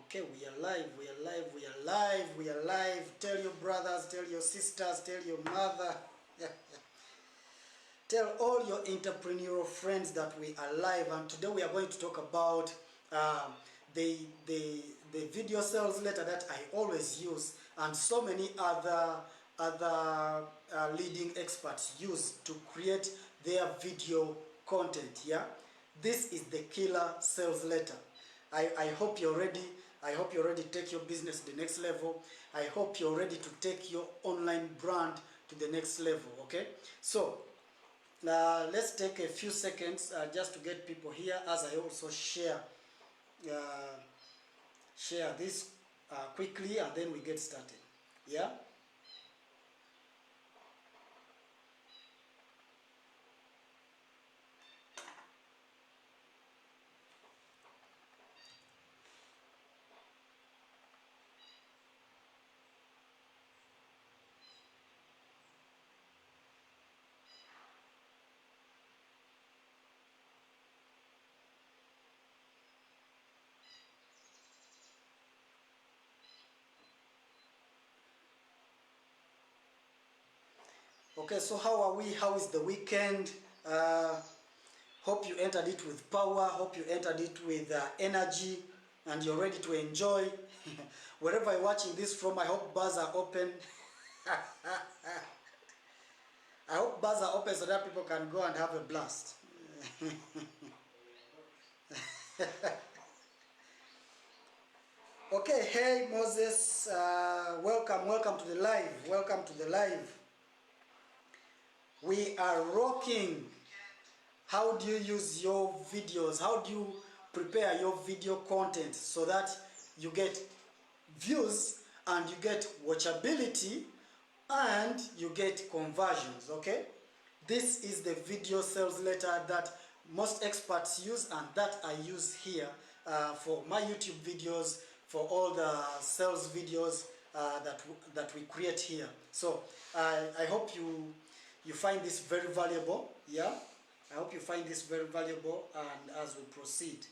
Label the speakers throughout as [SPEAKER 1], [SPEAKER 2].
[SPEAKER 1] Okay, we are live, we are live, we are live, we are live. Tell your brothers, tell your sisters, tell your mother. Tell all your entrepreneurial friends that we are live, and today we are going to talk about the video sales letter that I always use, and so many other leading experts use to create their video content. Yeah, this is the killer sales letter. I hope you're ready. I hope you're ready to take your business to the next level. I hope you're ready to take your online brand to the next level. Okay, so let's take a few seconds just to get people here, as I also share this quickly, and then we get started. Yeah. Okay, so how are we? How is the weekend? Hope you entered it with power. Hope you entered it with energy, and you're ready to enjoy. Wherever you're watching this from, I hope bars are open. I hope bars are open so that people can go and have a blast. Okay, hey Moses, welcome to the live. Welcome to the live. We are rocking. How do you use your videos? How do you prepare your video content so that you get views and you get watchability and you get conversions? Okay, this is the video sales letter that most experts use, and that I use here for my YouTube videos, for all the sales videos that we create here. So I hope you find this very valuable. Yeah, I hope you find this very valuable, and as we proceed.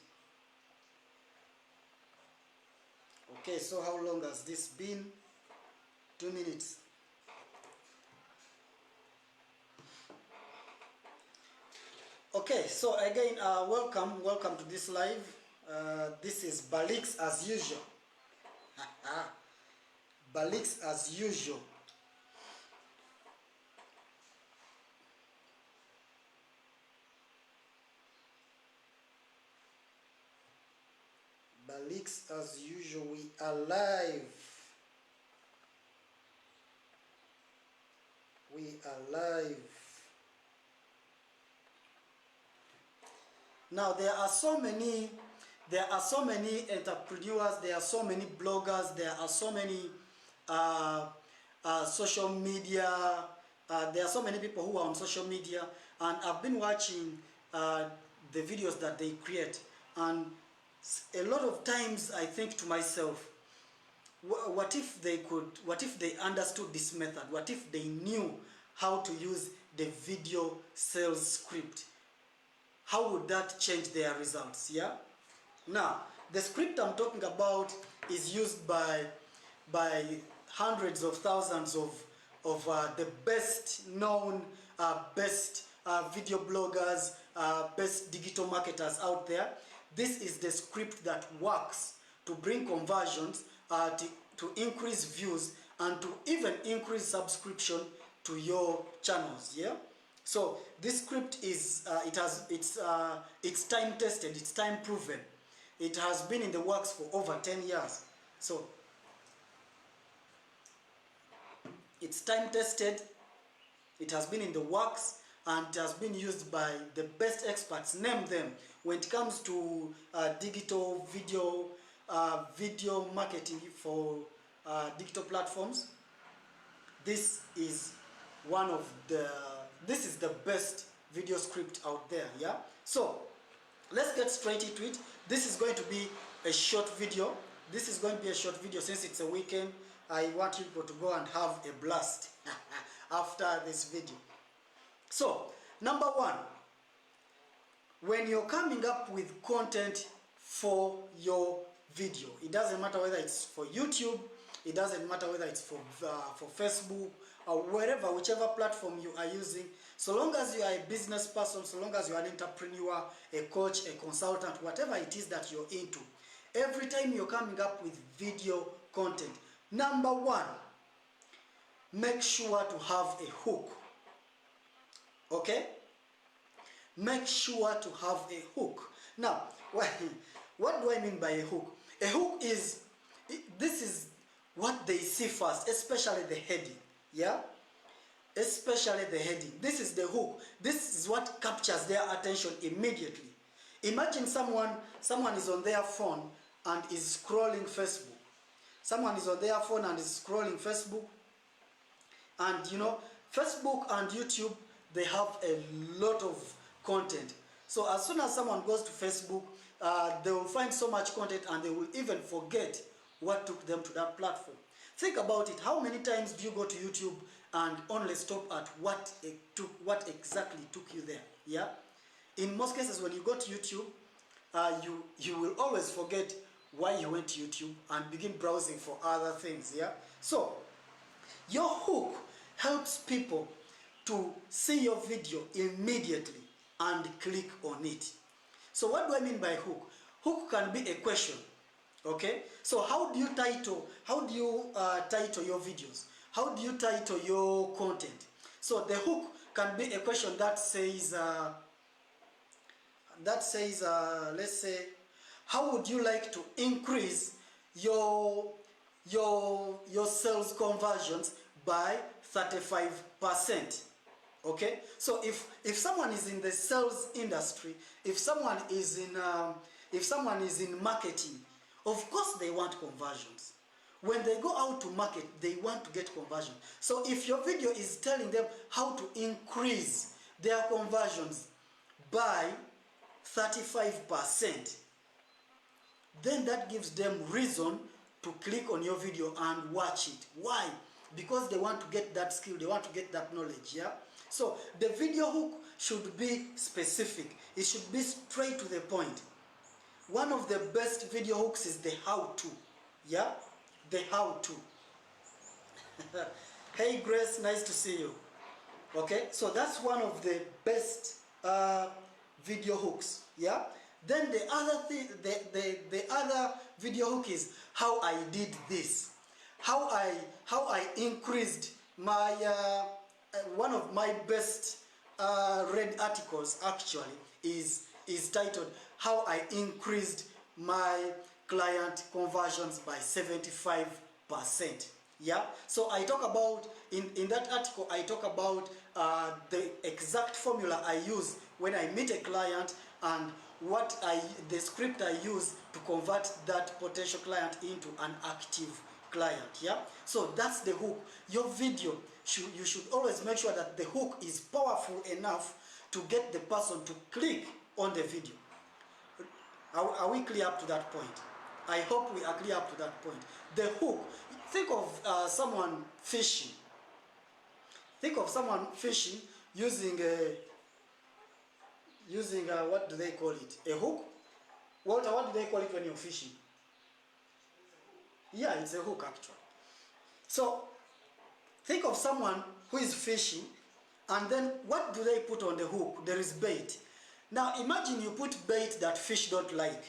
[SPEAKER 1] Okay, so how long has this been? 2 minutes. Okay, so again, welcome to this live. This is Balix as usual. Balix as usual. Balix as usual. We are live. We are live. Now there are so many entrepreneurs, there are so many bloggers, there are so many social media, there are so many people who are on social media, and I've been watching the videos that they create, and a lot of times I think to myself, what if they understood this method? What if they knew how to use the video sales script? How would that change their results? Yeah. Now, the script I'm talking about is used by hundreds of thousands of the best known, best video bloggers, best digital marketers out there. This is the script that works to bring conversions, to increase views, and to even increase subscription to your channels. Yeah. So this script is it's time tested, it's time proven. It has been in the works for over 10 years. So it's time tested, it has been in the works, and it has been used by the best experts. Name them. When it comes to digital video marketing for digital platforms, this is the best video script out there. Yeah. So let's get straight into it. This is going to be a short video. This is going to be a short video since it's a weekend. I want you people to go and have a blast after this video. So, number one, when you're coming up with content for your video. It doesn't matter whether it's for YouTube, it doesn't matter whether it's for Facebook, or wherever, whichever platform you are using. So long as you are a business person, so long as you are an entrepreneur, a coach, a consultant, whatever it is that you're into, every time you're coming up with video content, number one, make sure to have a hook. Okay? Make sure to have a hook. Now, what do I mean by a hook? A hook is, this is what they see first, especially the heading. Yeah? Especially the heading. This is the hook. This is what captures their attention immediately. Imagine someone is on their phone and is scrolling Facebook. Someone is on their phone and is scrolling Facebook. And you know, Facebook and YouTube, they have a lot of content. So as soon as someone goes to Facebook, they will find so much content and they will even forget what took them to that platform. Think about it. How many times do you go to YouTube and only stop at what exactly took you there? Yeah. In most cases, when you go to YouTube, you will always forget why you went to YouTube and begin browsing for other things. Yeah. So your hook helps people to see your video immediately and click on it. So what do I mean by hook? Hook can be a question. Okay, so how do you title your videos? How do you title your content? So the hook can be a question that says, let's say, how would you like to increase your sales conversions by 35%? Okay, so if someone is in the sales industry, if someone is in marketing, of course they want conversions. When they go out to market, they want to get conversion. So if your video is telling them how to increase their conversions by 35%, then that gives them reason to click on your video and watch it. Why? Because they want to get that skill, they want to get that knowledge, yeah? So the video hook should be specific. It should be straight to the point. One of the best video hooks is the how-to, yeah? The how-to. Hey Grace, nice to see you. Okay, so that's one of the best video hooks, yeah? Then the other thing, the other video hook is how I did this. How I increased my one of my best read articles actually is titled how I increased my client conversions by 75%. Yeah, so I talk about in that article, I talk about the exact formula I use when I meet a client and the script I use to convert that potential client into an active client. Yeah, so that's the hook. Your video, you should always make sure that the hook is powerful enough to get the person to click on the video. Are we clear up to that point? I hope we are clear up to that point. The hook, think of someone fishing. Think of someone fishing using what do they call it? A hook? Walter, what do they call it when you're fishing? Yeah, it's a hook actually. So think of someone who is fishing, and then what do they put on the hook? There is bait. Now imagine you put bait that fish don't like.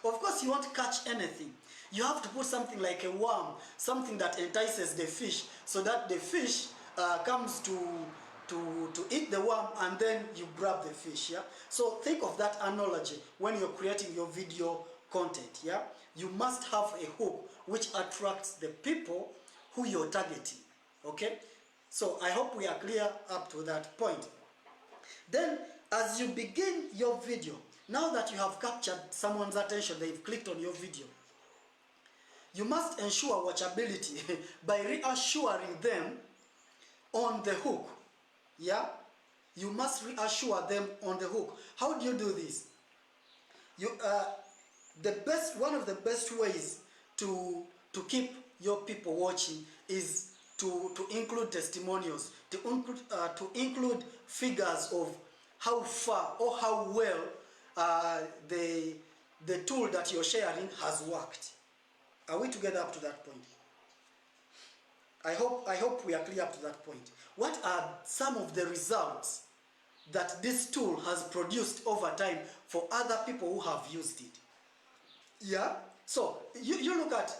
[SPEAKER 1] Of course you won't catch anything. You have to put something like a worm, something that entices the fish, so that the fish comes to eat the worm, and then you grab the fish. Yeah. So think of that analogy when you're creating your video content. Yeah. You must have a hook which attracts the people who you're targeting. Okay. So I hope we are clear up to that point. Then as you begin your video, now that you have captured someone's attention, they've clicked on your video, you must ensure watchability by reassuring them on the hook. Yeah? You must reassure them on the hook. How do you do this? One of the best ways to keep your people watching is to include testimonials, to include figures of how far or how well the tool that you're sharing has worked. Are we together up to that point? I hope we are clear up to that point. What are some of the results that this tool has produced over time for other people who have used it? Yeah? So, you look at,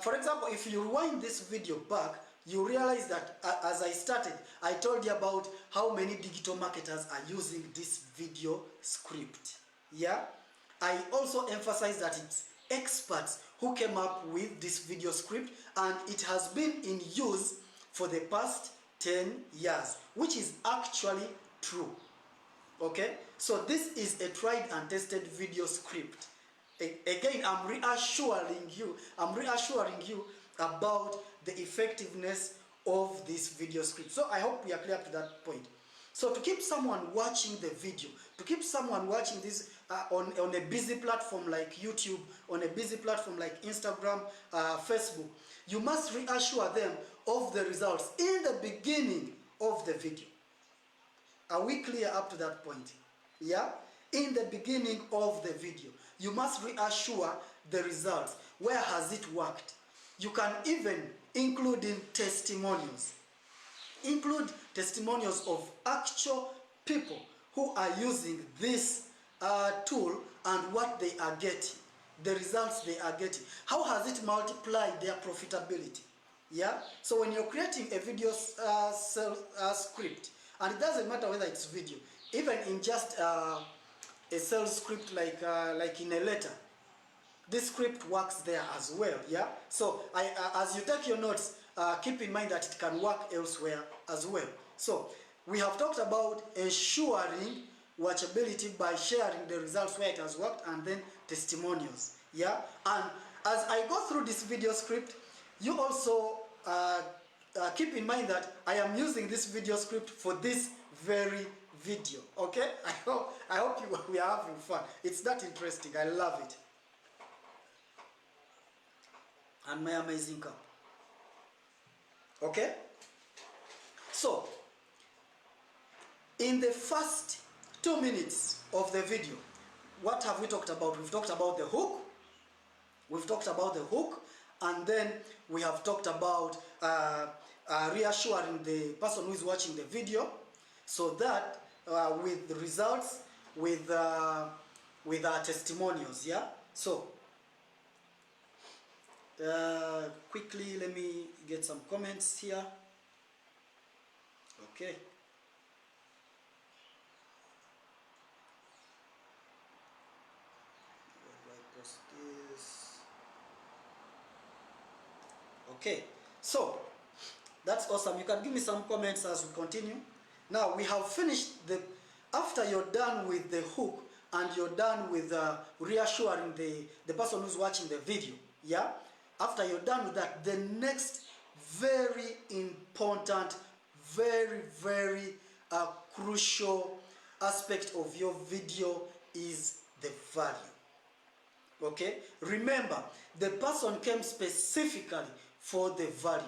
[SPEAKER 1] for example, if you rewind this video back, you realize that as I started, I told you about how many digital marketers are using this video script. Yeah? I also emphasized that it's experts who came up with this video script, and it has been in use for the past 10 years, which is actually true. Okay? So this is a tried and tested video script. Again, I'm reassuring you about the effectiveness of this video script. So I hope we are clear up to that point. So to keep someone watching the video, to keep someone watching this on a busy platform like YouTube, on a busy platform like Instagram, Facebook, you must reassure them of the results in the beginning of the video. Are we clear up to that point? Yeah? In the beginning of the video, you must reassure the results. Where has it worked? You can even include in testimonials. Include testimonials of actual people who are using this tool and what they are getting, the results they are getting. How has it multiplied their profitability? Yeah? So when you're creating a video script, and it doesn't matter whether it's video, even in just a sales script like in a letter, this script works there as well. Yeah. So as you take your notes, keep in mind that it can work elsewhere as well. So we have talked about ensuring watchability by sharing the results where it has worked, and then testimonials. Yeah. And as I go through this video script, you also keep in mind that I am using this video script for this very video. Okay? I hope we are having fun. It's that interesting. I love it. And my amazing cup. Okay? So, in the first 2 minutes of the video, what have we talked about? We've talked about the hook. And then we have talked about reassuring the person who is watching the video, so that with the results, with our testimonials. Yeah. So quickly, let me get some comments here. Okay. Where do I post this? Okay. So that's awesome. You can give me some comments as we continue. Now we have finished after you're done with the hook and you're done with reassuring the person who's watching the video. Yeah. After you're done with that, the next very important, very, very crucial aspect of your video is the value. Okay? Remember, the person came specifically for the value.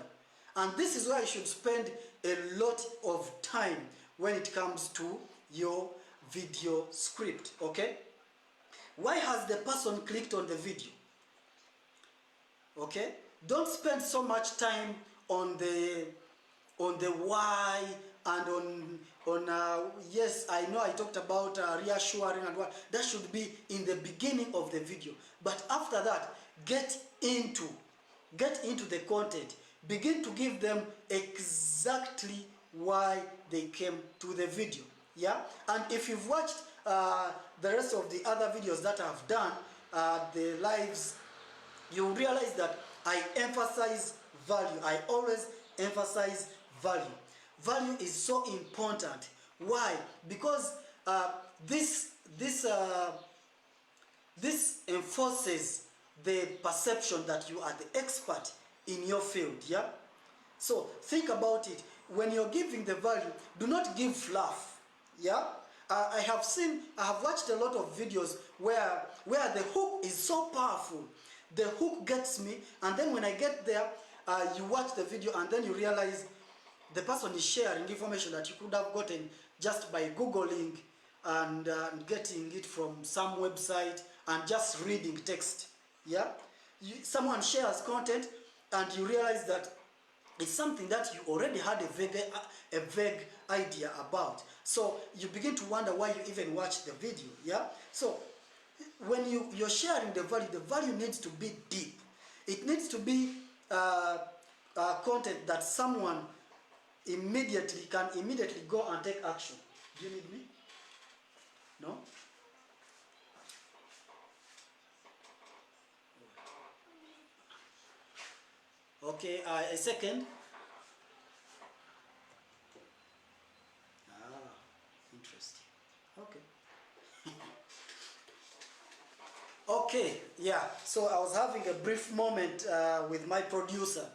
[SPEAKER 1] And this is why you should spend a lot of time when it comes to your video script. Okay? Why has the person clicked on the video? Okay? Don't spend so much time on the why and on yes, I know I talked about reassuring and what. That should be in the beginning of the video. But after that, get into the content. Begin to give them exactly why they came to the video. Yeah? And if you've watched the rest of the other videos that I've done, the lives, you realize that I emphasize value. I always emphasize value. Value is so important. Why? Because this enforces the perception that you are the expert in your field. Yeah. So think about it. When you're giving the value, do not give fluff. Yeah. I have watched a lot of videos where the hook is so powerful. The hook gets me, and then when I get there, you watch the video and then you realize the person is sharing information that you could have gotten just by Googling and getting it from some website and just reading text. Yeah, someone shares content and you realize that it's something that you already had a vague idea about. So you begin to wonder why you even watch the video. Yeah. So when you're sharing the value needs to be deep. It needs to be content that someone can immediately go and take action. Do you need me? No? Okay, a second. Ah, interesting. Okay. Okay, yeah. So I was having a brief moment with my producer.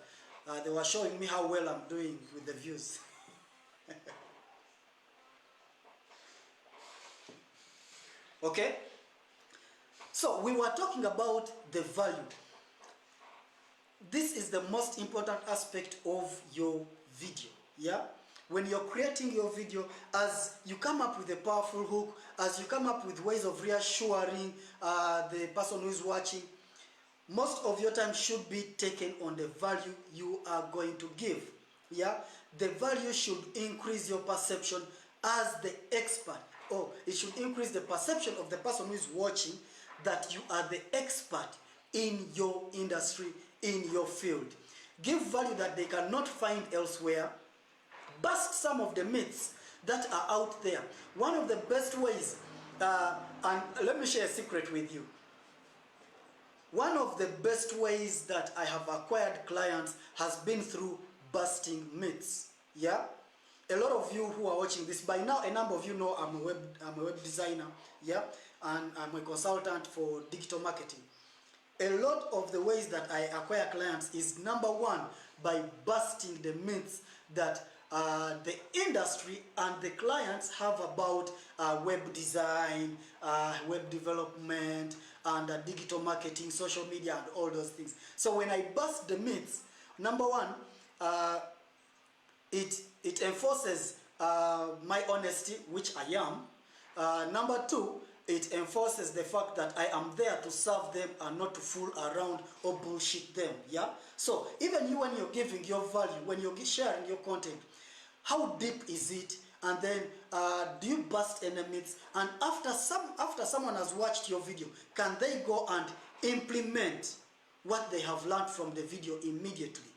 [SPEAKER 1] They were showing me how well I'm doing with the views. Okay? So we were talking about the value. This is the most important aspect of your video. Yeah? When you're creating your video, as you come up with a powerful hook, as you come up with ways of reassuring the person who is watching, most of your time should be taken on the value you are going to give. Yeah, the value should increase your perception as the expert, or it should increase the perception of the person who is watching that you are the expert in your industry, in your field. Give value that they cannot find elsewhere. Bust some of the myths that are out there. One of the best ways, and let me share a secret with you. One of the best ways that I have acquired clients has been through busting myths. Yeah? A lot of you who are watching this, by now a number of you know I'm a web designer, yeah? And I'm a consultant for digital marketing. A lot of the ways that I acquire clients is, number one, by busting the myths that the industry and the clients have about web design, web development, and digital marketing, social media, and all those things. So when I bust the myths, number one, it enforces my honesty, which I am. Number two, it enforces the fact that I am there to serve them and not to fool around or bullshit them. Yeah. So even you, when you're giving your value, when you're sharing your content, how deep is it? And then do you bust any myths? And after someone has watched your video, can they go and implement what they have learned from the video immediately?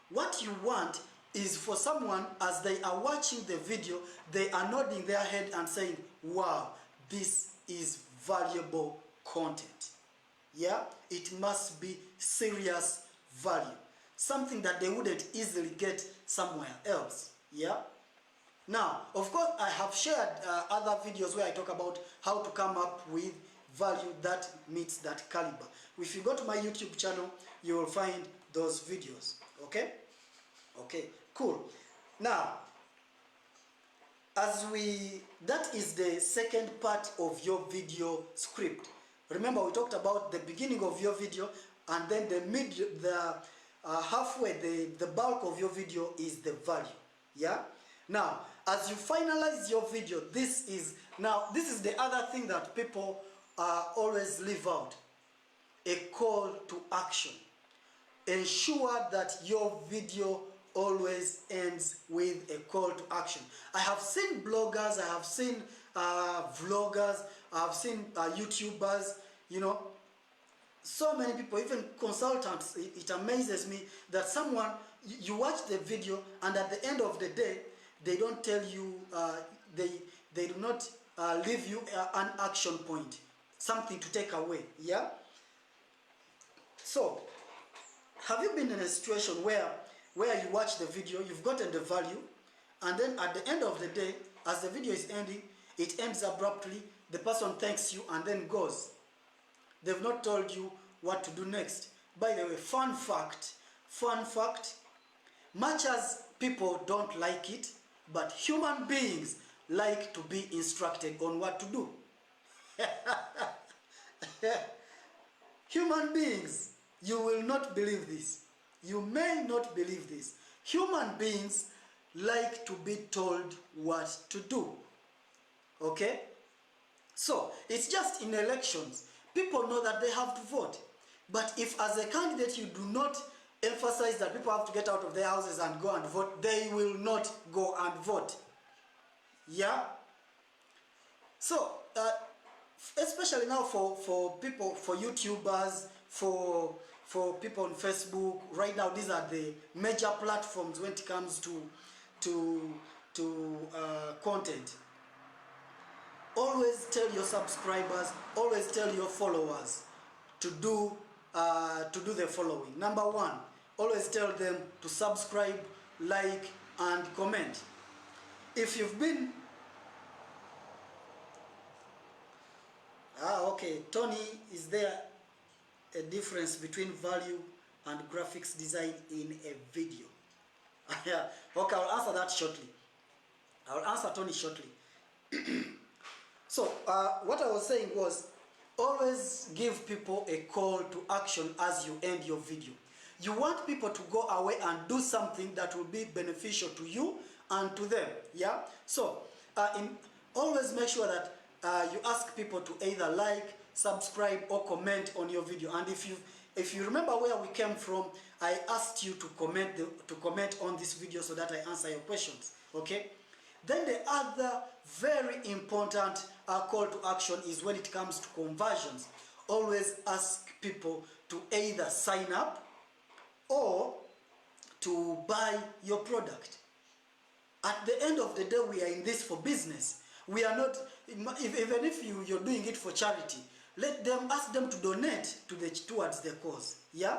[SPEAKER 1] What you want is for someone, as they are watching the video, they are nodding their head and saying, wow, this is valuable content. Yeah, it must be serious value. Something that they wouldn't easily get somewhere else. Yeah. Now, of course, I have shared other videos where I talk about how to come up with value that meets that caliber. If you go to my YouTube channel, you will find those videos. Okay? Okay, cool. Now, that is the second part of your video script. Remember, we talked about the beginning of your video, and then halfway, the bulk of your video is the value. Yeah? Now, as you finalize your video, this is the other thing that people always leave out. A call to action. Ensure that your video always ends with a call to action. I have seen bloggers, I have seen vloggers, I have seen YouTubers, you know, so many people, even consultants. It amazes me that someone, you watch the video and at the end of the day, they don't tell you, they do not leave you an action point, something to take away. Yeah. So, have you been in a situation where you watch the video, you've gotten the value, and then at the end of the day, as the video is ending, it ends abruptly, the person thanks you and then goes. They've not told you what to do next. By the way, fun fact, much as people don't like it, but human beings like to be instructed on what to do. Human beings, you will not believe this. You may not believe this. Human beings like to be told what to do. Okay? So, it's just in elections. people know that they have to vote. But if as a candidate you do not emphasize that people have to get out of their houses and go and vote, they will not go and vote. Yeah? So, especially now for people, for YouTubers, for people on Facebook, right now these are the major platforms when it comes to content. Always tell your subscribers, always tell your followers to do the following. Number one, always tell them to subscribe, like, and comment. If you've been okay, Tony, is there a difference between value and graphics design in a video? Yeah, okay, I'll answer that shortly. I'll answer Tony shortly. So, what I was saying was, always give people a call to action as you end your video. You want people to go away and do something that will be beneficial to you and to them. Yeah? So, always make sure that you ask people to either like, subscribe, or comment on your video. And if you remember where we came from, I asked you to comment on this video so that I answer your questions. Okay? Then the other very important call to action is when it comes to conversions. Always ask people to either sign up or to buy your product. At the end of the day, we are in this for business. We are not, even if you're doing it for charity, ask them to donate towards the cause. Yeah?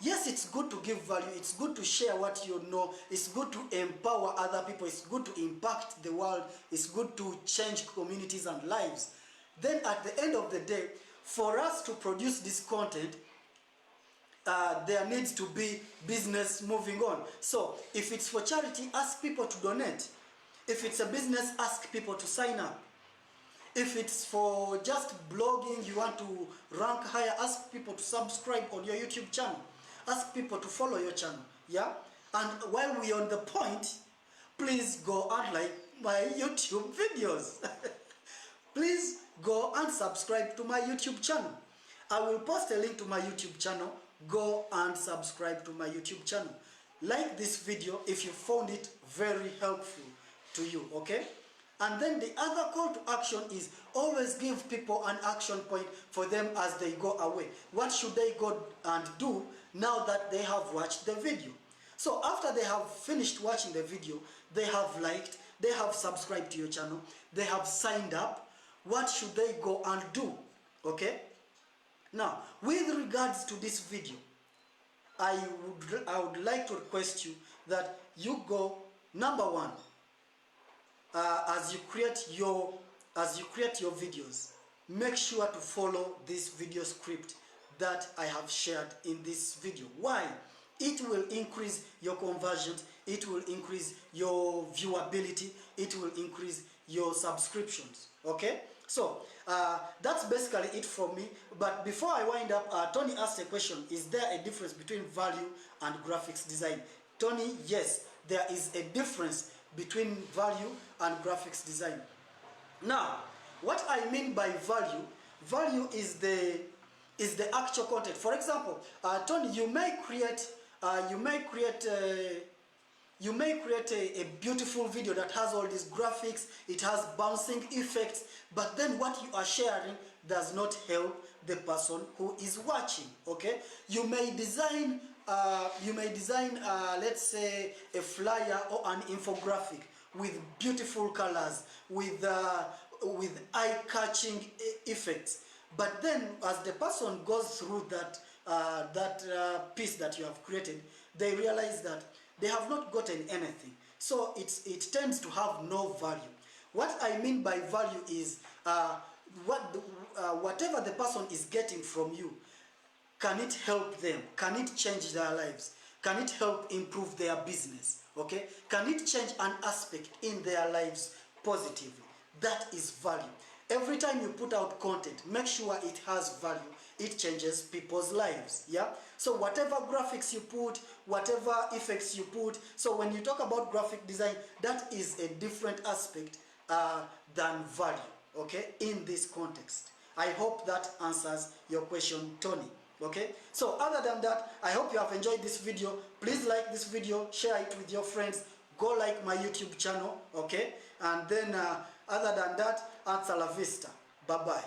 [SPEAKER 1] Yes, it's good to give value, it's good to share what you know, it's good to empower other people, it's good to impact the world, it's good to change communities and lives. Then at the end of the day, for us to produce this content, there needs to be business moving on. So if it's for charity, ask people to donate. If it's a business, ask people to sign up. If it's for just blogging, you want to rank higher, ask people to subscribe on your YouTube channel. Ask people to follow your channel. Yeah? And while we're on the point, please go and like my YouTube videos. Please go and subscribe to my YouTube channel. I will post a link to my YouTube channel. Go and subscribe to my YouTube channel. Like this video if you found it very helpful to you, okay? And then the other call to action is always give people an action point for them as they go away. What should they go and do now that they have watched the video? So after they have finished watching the video, they have liked, they have subscribed to your channel, they have signed up, what should they go and do? Okay? Now, with regards to this video, I would like to request you that you go, number one, as you create your videos, make sure to follow this video script that I have shared in this video. Why? It will increase your conversions, it will increase your viewability, it will increase your subscriptions. Okay? So, that's basically it from me. But before I wind up, Tony asked a question, is there a difference between value and graphics design? Tony, yes, there is a difference between value and graphics design. Now, what I mean by value is the actual content. For example, Tony, you may create a beautiful video that has all these graphics, it has bouncing effects, but then what you are sharing does not help the person who is watching. Okay, you may design let's say a flyer or an infographic with beautiful colors, with eye-catching effects, but then as the person goes through that piece that you have created, they realize that they have not gotten anything. So it tends to have no value. What I mean by value is whatever the person is getting from you, can it help them? Can it change their lives? Can it help improve their business? Okay? Can it change an aspect in their lives positively? That is value. Every time you put out content, make sure it has value. It changes people's lives. Yeah? So whatever graphics you put, whatever effects you put, so when you talk about graphic design, that is a different aspect than value, okay, in this context. I hope that answers your question, Tony. Okay, so other than that, I hope you have enjoyed this video. Please like this video, share it with your friends, go like my YouTube channel, okay? And then other than that, hasta la vista. Bye-bye.